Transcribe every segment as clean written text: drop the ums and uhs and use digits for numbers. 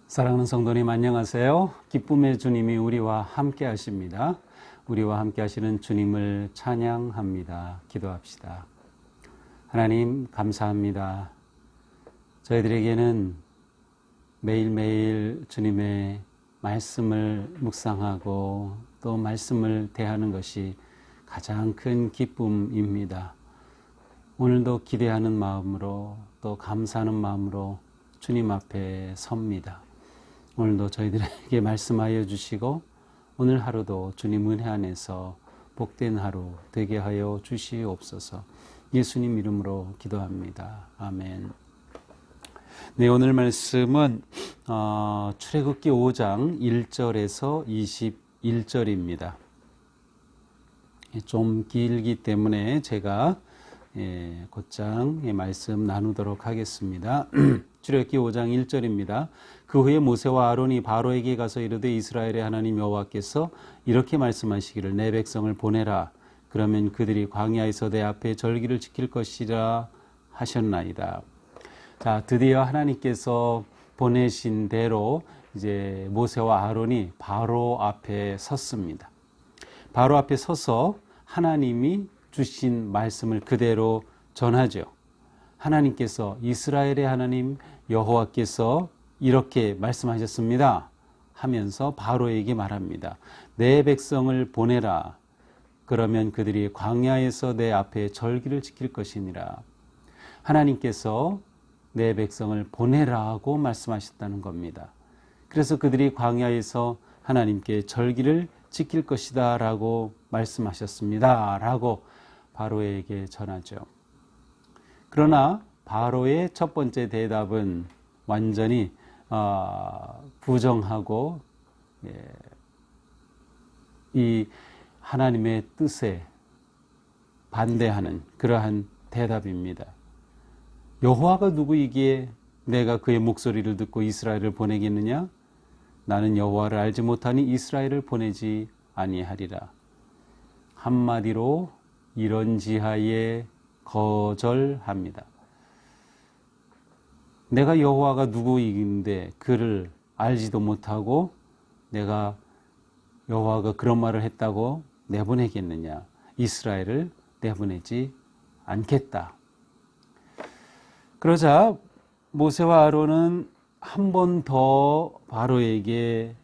사랑하는 성도님 안녕하세요. 기쁨의 주님이 우리와 함께 하십니다. 우리와 함께 하시는 주님을 찬양합니다. 기도합시다. 하나님 감사합니다. 저희들에게는 매일매일 주님의 말씀을 묵상하고 또 말씀을 대하는 것이 가장 큰 기쁨입니다. 오늘도 기대하는 마음으로 또 감사하는 마음으로 주님 앞에 섭니다. 오늘도 저희들에게 말씀하여 주시고 오늘 하루도 주님 은혜 안에서 복된 하루 되게 하여 주시옵소서. 예수님 이름으로 기도합니다. 아멘. 네, 오늘 말씀은 출애굽기 5장 1절에서 21절입니다. 좀 길기 때문에 제가 곧장 말씀 나누도록 하겠습니다. 출애굽기 5장 1절입니다. 그 후에 모세와 아론이 바로에게 가서 이르되 이스라엘의 하나님 여호와께서 이렇게 말씀하시기를 내 백성을 보내라. 그러면 그들이 광야에서 내 앞에 절기를 지킬 것이라 하셨나이다. 자, 드디어 하나님께서 보내신 대로 이제 모세와 아론이 바로 앞에 섰습니다. 바로 앞에 서서 하나님이 주신 말씀을 그대로 전하죠. 하나님께서 이스라엘의 하나님 여호와께서 이렇게 말씀하셨습니다 하면서 바로에게 말합니다. 내 백성을 보내라. 그러면 그들이 광야에서 내 앞에 절기를 지킬 것이니라. 하나님께서 내 백성을 보내라고 말씀하셨다는 겁니다. 그래서 그들이 광야에서 하나님께 절기를 지킬 것이다 라고 말씀하셨습니다 라고 바로에게 전하죠. 그러나 바로의 첫 번째 대답은 완전히 부정하고 이 하나님의 뜻에 반대하는 그러한 대답입니다. 여호와가 누구이기에 내가 그의 목소리를 듣고 이스라엘을 보내겠느냐? 나는 여호와를 알지 못하니 이스라엘을 보내지 아니하리라. 한마디로 이런 지하에 거절합니다. 내가 여호와가 누구이긴데 그를 알지도 못하고 내가 여호와가 그런 말을 했다고 내보내겠느냐? 이스라엘을 내보내지 않겠다. 그러자 모세와 아론은 한 번 더 바로에게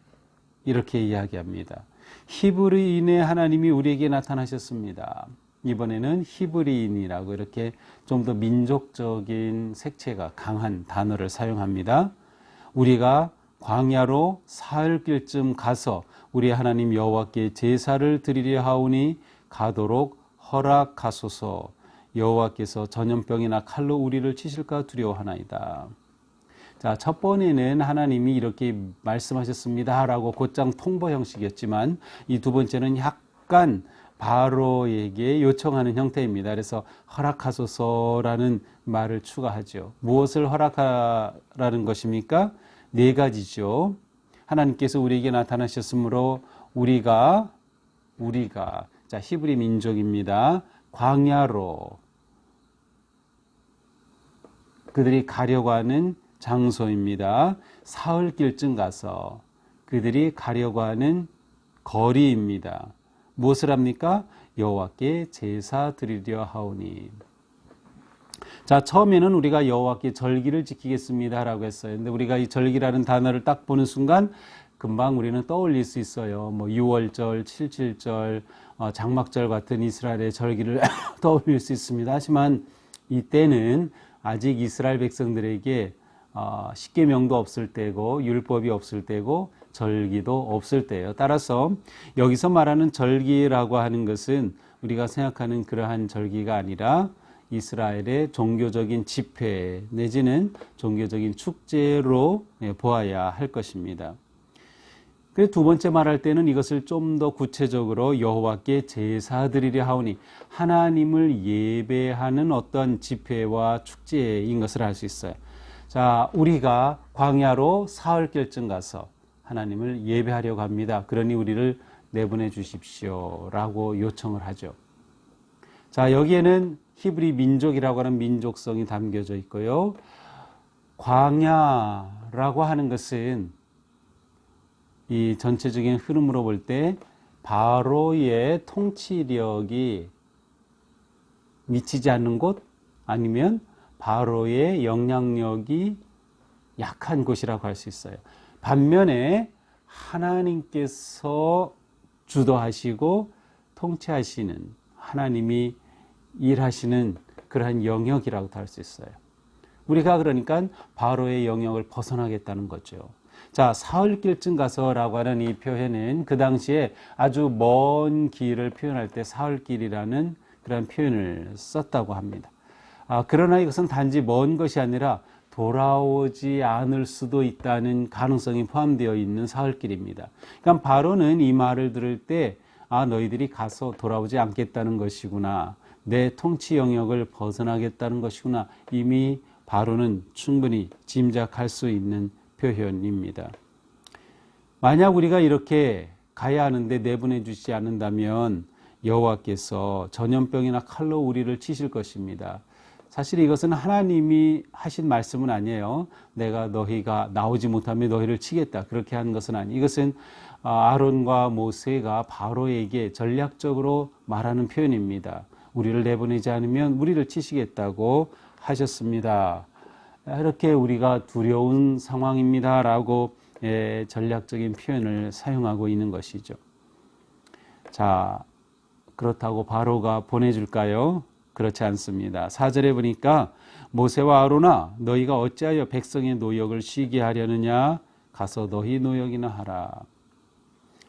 이렇게 이야기합니다. 히브리인의 하나님이 우리에게 나타나셨습니다. 이번에는 히브리인이라고 이렇게 좀 더 민족적인 색채가 강한 단어를 사용합니다. 우리가 광야로 사흘길쯤 가서 우리 하나님 여호와께 제사를 드리려 하오니 가도록 허락하소서. 여호와께서 전염병이나 칼로 우리를 치실까 두려워하나이다. 자, 첫 번에는 하나님이 이렇게 말씀하셨습니다 라고 곧장 통보 형식이었지만 이 두 번째는 약간 바로에게 요청하는 형태입니다. 그래서 허락하소서라는 말을 추가하죠. 무엇을 허락하라는 것입니까? 네 가지죠. 하나님께서 우리에게 나타나셨으므로 우리가 자, 히브리 민족입니다. 광야로 그들이 가려고 하는 장소입니다. 사흘길쯤 가서 그들이 가려고 하는 거리입니다. 무엇을 합니까? 여호와께 제사 드리려 하오니. 자, 처음에는 우리가 여호와께 절기를 지키겠습니다 라고 했어요. 근데 우리가 이 절기라는 단어를 딱 보는 순간 금방 우리는 떠올릴 수 있어요. 뭐 6월절, 77절, 장막절 같은 이스라엘의 절기를 떠올릴 수 있습니다. 하지만 이때는 아직 이스라엘 백성들에게 십계명도 없을 때고 율법이 없을 때고 절기도 없을 때예요. 따라서 여기서 말하는 절기라고 하는 것은 우리가 생각하는 그러한 절기가 아니라 이스라엘의 종교적인 집회 내지는 종교적인 축제로 보아야 할 것입니다. 그리고 두 번째 말할 때는 이것을 좀 더 구체적으로 여호와께 제사 드리려 하오니 하나님을 예배하는 어떤 집회와 축제인 것을 알 수 있어요. 자, 우리가 광야로 사흘길쯤 가서 하나님을 예배하려고 합니다. 그러니 우리를 내보내 주십시오 라고 요청을 하죠. 자, 여기에는 히브리 민족이라고 하는 민족성이 담겨져 있고요. 광야라고 하는 것은 이 전체적인 흐름으로 볼 때 바로의 통치력이 미치지 않는 곳 아니면 바로의 영향력이 약한 곳이라고 할 수 있어요. 반면에 하나님께서 주도하시고 통치하시는 하나님이 일하시는 그러한 영역이라고도 할 수 있어요. 우리가 그러니까 바로의 영역을 벗어나겠다는 거죠. 자, 사흘길쯤 가서라고 하는 이 표현은 그 당시에 아주 먼 길을 표현할 때 사흘길이라는 그런 표현을 썼다고 합니다. 그러나 이것은 단지 먼 것이 아니라 돌아오지 않을 수도 있다는 가능성이 포함되어 있는 사흘길입니다. 그러니까 바로는 이 말을 들을 때 너희들이 가서 돌아오지 않겠다는 것이구나. 내 통치 영역을 벗어나겠다는 것이구나. 이미 바로는 충분히 짐작할 수 있는 표현입니다. 만약 우리가 이렇게 가야 하는데 내보내 주시지 않는다면 여호와께서 전염병이나 칼로 우리를 치실 것입니다. 사실 이것은 하나님이 하신 말씀은 아니에요. 내가 너희가 나오지 못하면 너희를 치겠다. 그렇게 한 것은 아니에요. 이것은 아론과 모세가 바로에게 전략적으로 말하는 표현입니다. 우리를 내보내지 않으면 우리를 치시겠다고 하셨습니다. 이렇게 우리가 두려운 상황입니다라고 전략적인 표현을 사용하고 있는 것이죠. 자, 그렇다고 바로가 보내줄까요? 그렇지 않습니다. 4절에 보니까 모세와 아론아 너희가 어찌하여 백성의 노역을 쉬게 하려느냐 가서 너희 노역이나 하라.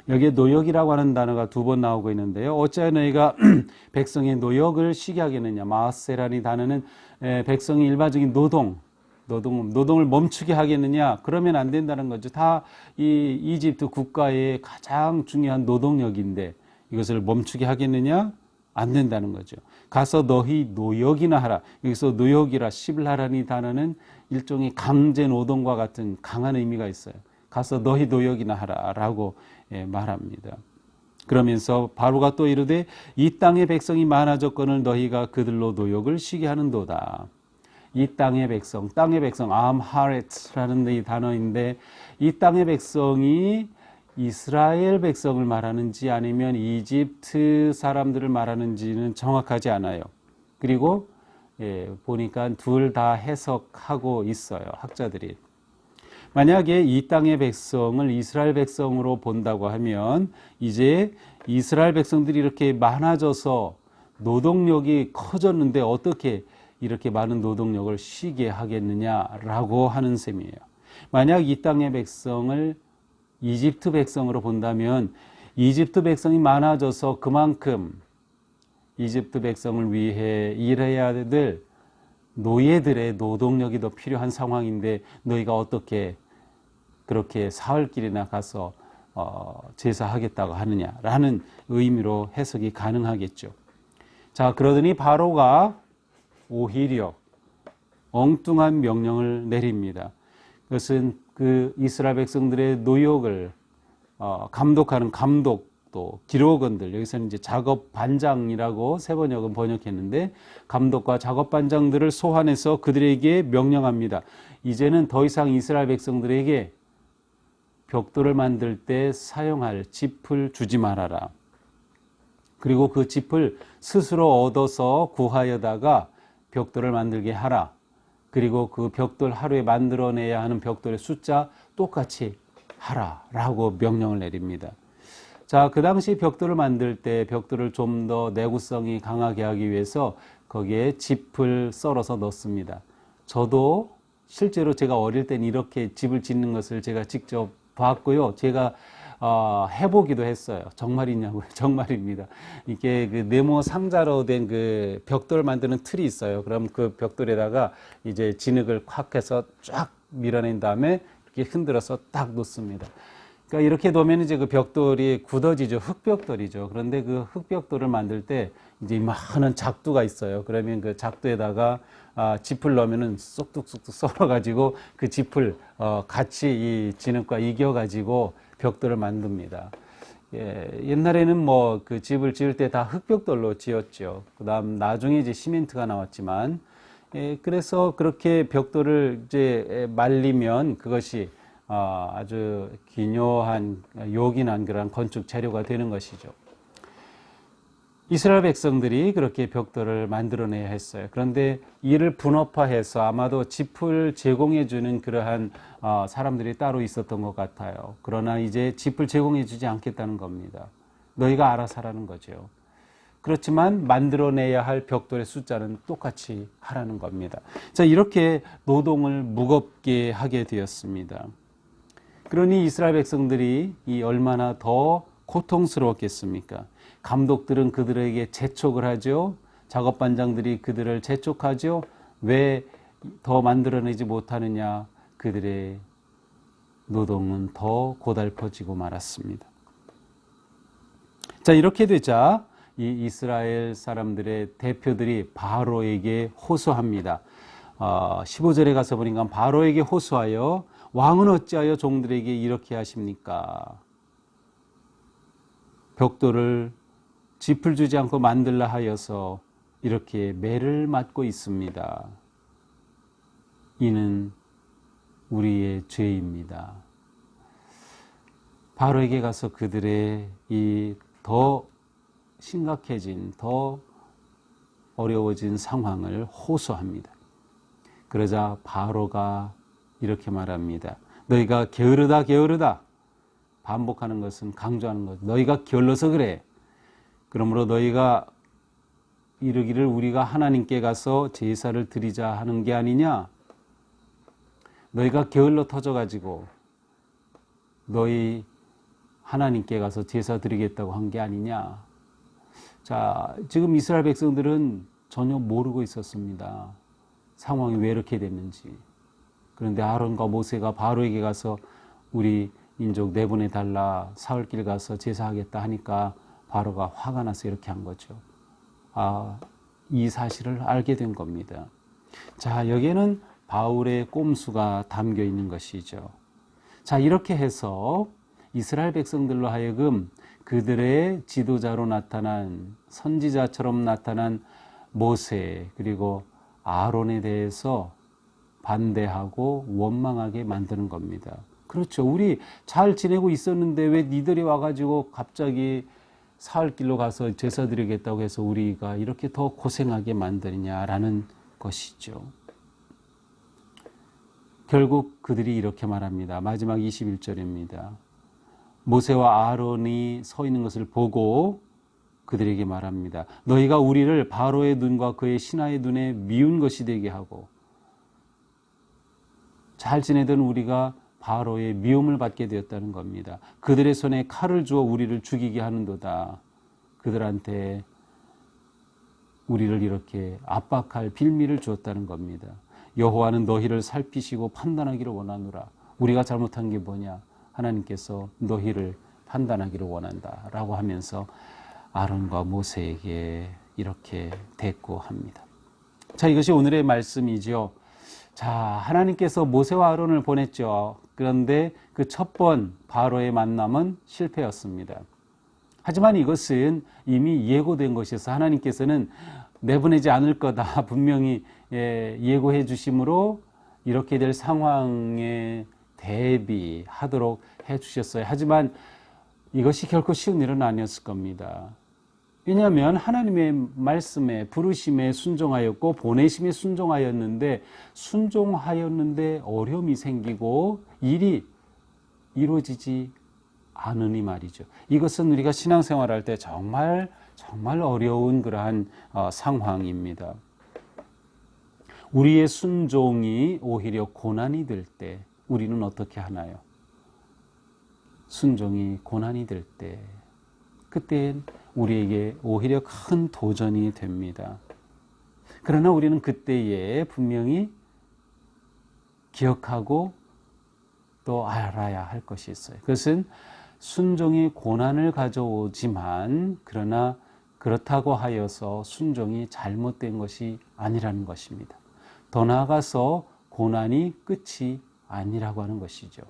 여기에 노역이라고 하는 단어가 2번 나오고 있는데요. 어찌하여 너희가 백성의 노역을 쉬게 하겠느냐. 마아세라는 단어는 백성의 일반적인 노동을 멈추게 하겠느냐. 그러면 안 된다는 거죠. 다 이 이집트 국가의 가장 중요한 노동력인데 이것을 멈추게 하겠느냐? 안 된다는 거죠. 가서 너희 노역이나 하라. 여기서 노역이라 시블하라는 단어는 일종의 강제 노동과 같은 강한 의미가 있어요. 가서 너희 노역이나 하라라고 말합니다. 그러면서 바로가 또 이르되 이 땅의 백성이 많아졌거늘 너희가 그들로 노역을 쉬게 하는도다. 이 땅의 백성, 암하렛라는 이 단어인데 이 땅의 백성이 이스라엘 백성을 말하는지 아니면 이집트 사람들을 말하는지는 정확하지 않아요. 그리고 보니까 둘 다 해석하고 있어요. 학자들이. 만약에 이 땅의 백성을 이스라엘 백성으로 본다고 하면 이제 이스라엘 백성들이 이렇게 많아져서 노동력이 커졌는데 어떻게 이렇게 많은 노동력을 쉬게 하겠느냐라고 하는 셈이에요. 만약 이 땅의 백성을 이집트 백성으로 본다면 이집트 백성이 많아져서 그만큼 이집트 백성을 위해 일해야 될 노예들의 노동력이 더 필요한 상황인데 너희가 어떻게 그렇게 사흘길이나 가서 제사하겠다고 하느냐라는 의미로 해석이 가능하겠죠. 자, 그러더니 바로가 오히려 엉뚱한 명령을 내립니다. 그것은 그 이스라엘 백성들의 노역을 감독하는 감독도 기록원들, 여기서는 이제 작업 반장이라고 세번역은 번역했는데 감독과 작업 반장들을 소환해서 그들에게 명령합니다. 이제는 더 이상 이스라엘 백성들에게 벽돌을 만들 때 사용할 짚을 주지 말아라. 그리고 그 짚을 스스로 얻어서 구하여다가 벽돌을 만들게 하라. 그리고 그 벽돌 하루에 만들어내야 하는 벽돌의 숫자 똑같이 하라라고 명령을 내립니다. 자, 그 당시 벽돌을 만들 때 벽돌을 좀 더 내구성이 강하게 하기 위해서 거기에 짚을 썰어서 넣습니다. 저도 실제로 제가 어릴 땐 이렇게 집을 짓는 것을 제가 직접 봤고요. 제가 해보기도 했어요. 정말이냐고요? 정말입니다. 이게 그 네모 상자로 된 그 벽돌 만드는 틀이 있어요. 그럼 그 벽돌에다가 이제 진흙을 콱 해서 쫙 밀어낸 다음에 이렇게 흔들어서 딱 놓습니다. 그러니까 이렇게 놓으면 이제 그 벽돌이 굳어지죠. 흙벽돌이죠. 그런데 그 흙벽돌을 만들 때 이제 많은 작두가 있어요. 그러면 그 작두에다가 짚을 넣으면은 쏙뚝쏙뚝 썰어가지고 그 짚을 같이 이 진흙과 이겨가지고 벽돌을 만듭니다. 옛날에는 뭐 그 집을 지을 때 다 흙벽돌로 지었죠. 그다음 나중에 이제 시멘트가 나왔지만 그래서 그렇게 벽돌을 이제 말리면 그것이 아주 기묘한 요긴한 그런 건축 재료가 되는 것이죠. 이스라엘 백성들이 그렇게 벽돌을 만들어내야 했어요. 그런데 이를 분업화해서 아마도 짚을 제공해 주는 그러한 사람들이 따로 있었던 것 같아요. 그러나 이제 짚을 제공해 주지 않겠다는 겁니다. 너희가 알아서 하라는 거죠. 그렇지만 만들어내야 할 벽돌의 숫자는 똑같이 하라는 겁니다. 자, 이렇게 노동을 무겁게 하게 되었습니다. 그러니 이스라엘 백성들이 얼마나 더 고통스러웠겠습니까? 감독들은 그들에게 재촉을 하죠. 작업반장들이 그들을 재촉하죠. 왜 더 만들어내지 못하느냐? 그들의 노동은 더 고달퍼지고 말았습니다. 자, 이렇게 되자 이 이스라엘 사람들의 대표들이 바로에게 호소합니다. 15절에 가서 보니까 바로에게 호소하여 왕은 어찌하여 종들에게 이렇게 하십니까? 벽돌을 짚을 주지 않고 만들라 하여서 이렇게 매를 맞고 있습니다. 이는 우리의 죄입니다. 바로에게 가서 그들의 이 더 심각해진, 더 어려워진 상황을 호소합니다. 그러자 바로가 이렇게 말합니다. 너희가 게으르다, 게으르다. 반복하는 것은 강조하는 것. 너희가 게을러서 그래. 그러므로 너희가 이르기를 우리가 하나님께 가서 제사를 드리자 하는 게 아니냐? 너희가 게을러 터져가지고 너희 하나님께 가서 제사 드리겠다고 한 게 아니냐? 자, 지금 이스라엘 백성들은 전혀 모르고 있었습니다. 상황이 왜 이렇게 됐는지. 그런데 아론과 모세가 바로에게 가서 우리 민족 내보내 달라, 사흘길 가서 제사하겠다 하니까 바로가 화가 나서 이렇게 한 거죠. 이 사실을 알게 된 겁니다. 자, 여기에는 바울의 꼼수가 담겨 있는 것이죠. 자, 이렇게 해서 이스라엘 백성들로 하여금 그들의 지도자로 나타난, 선지자처럼 나타난 모세 그리고 아론에 대해서 반대하고 원망하게 만드는 겁니다. 그렇죠. 우리 잘 지내고 있었는데 왜 니들이 와가지고 갑자기 사흘길로 가서 제사 드리겠다고 해서 우리가 이렇게 더 고생하게 만드냐라는 것이죠. 결국 그들이 이렇게 말합니다. 마지막 21절입니다. 모세와 아론이 서 있는 것을 보고 그들에게 말합니다. 너희가 우리를 바로의 눈과 그의 신하의 눈에 미운 것이 되게 하고 잘 지내던 우리가 바로의 미움을 받게 되었다는 겁니다. 그들의 손에 칼을 주어 우리를 죽이게 하는도다. 그들한테 우리를 이렇게 압박할 빌미를 주었다는 겁니다. 여호와는 너희를 살피시고 판단하기를 원하노라. 우리가 잘못한 게 뭐냐? 하나님께서 너희를 판단하기를 원한다 라고 하면서 아론과 모세에게 이렇게 대꾸합니다. 자, 이것이 오늘의 말씀이죠. 자, 하나님께서 모세와 아론을 보냈죠. 그런데 그 첫 번 바로의 만남은 실패였습니다. 하지만 이것은 이미 예고된 것이어서 하나님께서는 내보내지 않을 거다 분명히 예고해 주심으로 이렇게 될 상황에 대비하도록 해 주셨어요. 하지만 이것이 결코 쉬운 일은 아니었을 겁니다. 왜냐하면 하나님의 말씀에 부르심에 순종하였고 보내심에 순종하였는데 어려움이 생기고 일이 이루어지지 않으니 말이죠. 이것은 우리가 신앙생활할 때 정말 어려운 그러한 상황입니다. 우리의 순종이 오히려 고난이 될 때 우리는 어떻게 하나요? 순종이 고난이 될 때 그때는 우리에게 오히려 큰 도전이 됩니다. 그러나 우리는 그때에 분명히 기억하고 또 알아야 할 것이 있어요. 그것은 순종이 고난을 가져오지만 그러나 그렇다고 하여서 순종이 잘못된 것이 아니라는 것입니다. 더 나아가서 고난이 끝이 아니라고 하는 것이죠.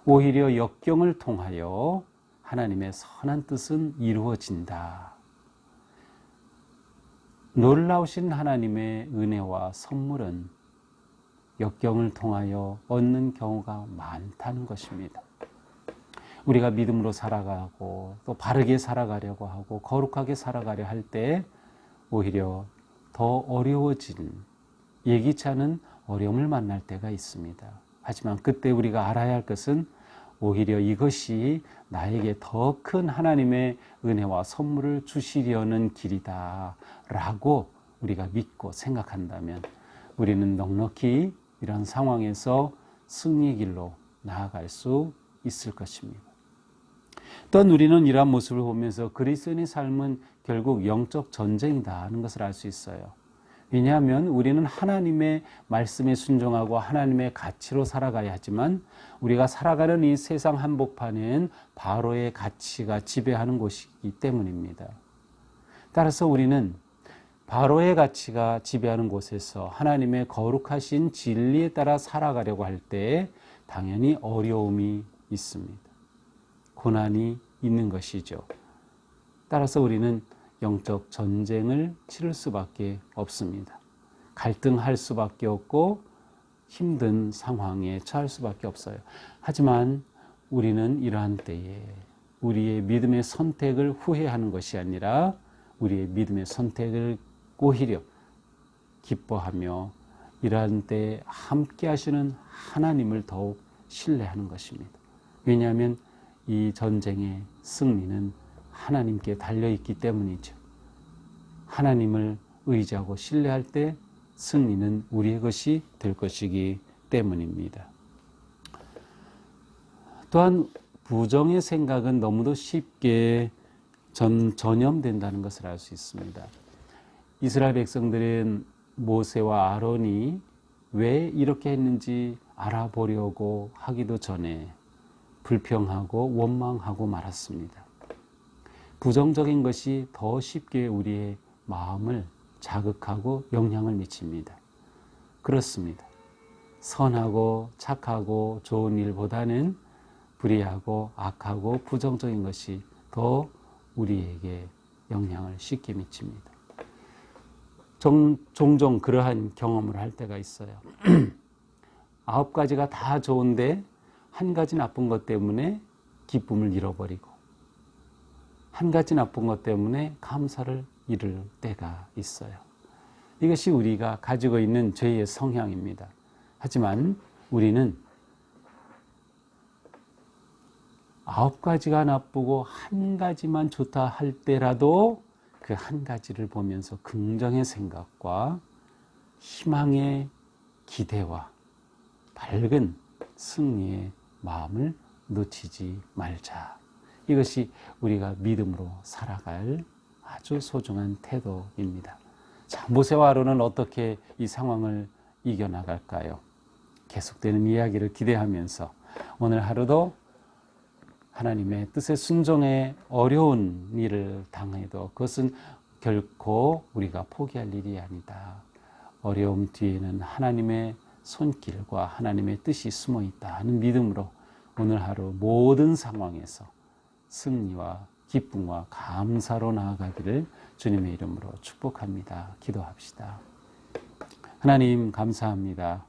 오히려 역경을 통하여 하나님의 선한 뜻은 이루어진다. 놀라우신 하나님의 은혜와 선물은 역경을 통하여 얻는 경우가 많다는 것입니다. 우리가 믿음으로 살아가고 또 바르게 살아가려고 하고 거룩하게 살아가려 할 때 오히려 더 어려워진 예기치 않은 어려움을 만날 때가 있습니다. 하지만 그때 우리가 알아야 할 것은 오히려 이것이 나에게 더 큰 하나님의 은혜와 선물을 주시려는 길이다 라고 우리가 믿고 생각한다면 우리는 넉넉히 이런 상황에서 승리의 길로 나아갈 수 있을 것입니다. 또한 우리는 이러한 모습을 보면서 그리스도인의 삶은 결국 영적 전쟁이다 하는 것을 알 수 있어요. 왜냐하면 우리는 하나님의 말씀에 순종하고 하나님의 가치로 살아가야 하지만 우리가 살아가는 이 세상 한복판은 바로의 가치가 지배하는 곳이기 때문입니다. 따라서 우리는 바로의 가치가 지배하는 곳에서 하나님의 거룩하신 진리에 따라 살아가려고 할 때 당연히 어려움이 있습니다. 고난이 있는 것이죠. 따라서 우리는 영적 전쟁을 치를 수밖에 없습니다. 갈등할 수밖에 없고 힘든 상황에 처할 수밖에 없어요. 하지만 우리는 이러한 때에 우리의 믿음의 선택을 후회하는 것이 아니라 우리의 믿음의 선택을 오히려 기뻐하며 이러한 때에 함께 하시는 하나님을 더욱 신뢰하는 것입니다. 왜냐하면 이 전쟁의 승리는 하나님께 달려있기 때문이죠. 하나님을 의지하고 신뢰할 때 승리는 우리의 것이 될 것이기 때문입니다. 또한 부정의 생각은 너무도 쉽게 전염된다는 것을 알 수 있습니다. 이스라엘 백성들은 모세와 아론이 왜 이렇게 했는지 알아보려고 하기도 전에 불평하고 원망하고 말았습니다. 부정적인 것이 더 쉽게 우리의 마음을 자극하고 영향을 미칩니다. 그렇습니다. 선하고 착하고 좋은 일보다는 불의하고 악하고 부정적인 것이 더 우리에게 영향을 쉽게 미칩니다. 종종 그러한 경험을 할 때가 있어요. 9가지가 다 좋은데 한 가지 나쁜 것 때문에 기쁨을 잃어버리고 한 가지 나쁜 것 때문에 감사를 잃을 때가 있어요. 이것이 우리가 가지고 있는 죄의 성향입니다. 하지만 우리는 9가지가 나쁘고 한 가지만 좋다 할 때라도 그 한 가지를 보면서 긍정의 생각과 희망의 기대와 밝은 승리의 마음을 놓치지 말자. 이것이 우리가 믿음으로 살아갈 아주 소중한 태도입니다. 자, 모세와 아론은 어떻게 이 상황을 이겨나갈까요? 계속되는 이야기를 기대하면서 오늘 하루도 하나님의 뜻에 순종해 어려운 일을 당해도 그것은 결코 우리가 포기할 일이 아니다. 어려움 뒤에는 하나님의 손길과 하나님의 뜻이 숨어 있다 하는 믿음으로 오늘 하루 모든 상황에서 승리와 기쁨과 감사로 나아가기를 주님의 이름으로 축복합니다. 기도합시다. 하나님 감사합니다.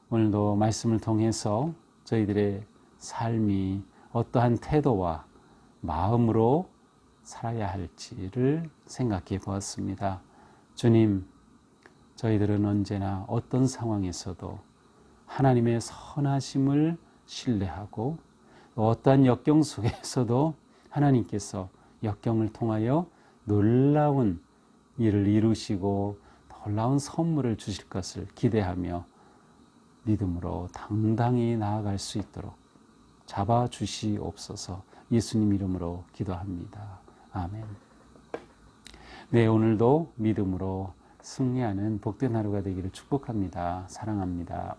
오늘도 말씀을 통해서 저희들의 삶이 어떠한 태도와 마음으로 살아야 할지를 생각해 보았습니다. 주님, 저희들은 언제나 어떤 상황에서도 하나님의 선하심을 신뢰하고 어떠한 역경 속에서도 하나님께서 역경을 통하여 놀라운 일을 이루시고 놀라운 선물을 주실 것을 기대하며 믿음으로 당당히 나아갈 수 있도록 잡아주시옵소서. 예수님 이름으로 기도합니다. 아멘. 네, 오늘도 믿음으로 승리하는 복된 하루가 되기를 축복합니다. 사랑합니다.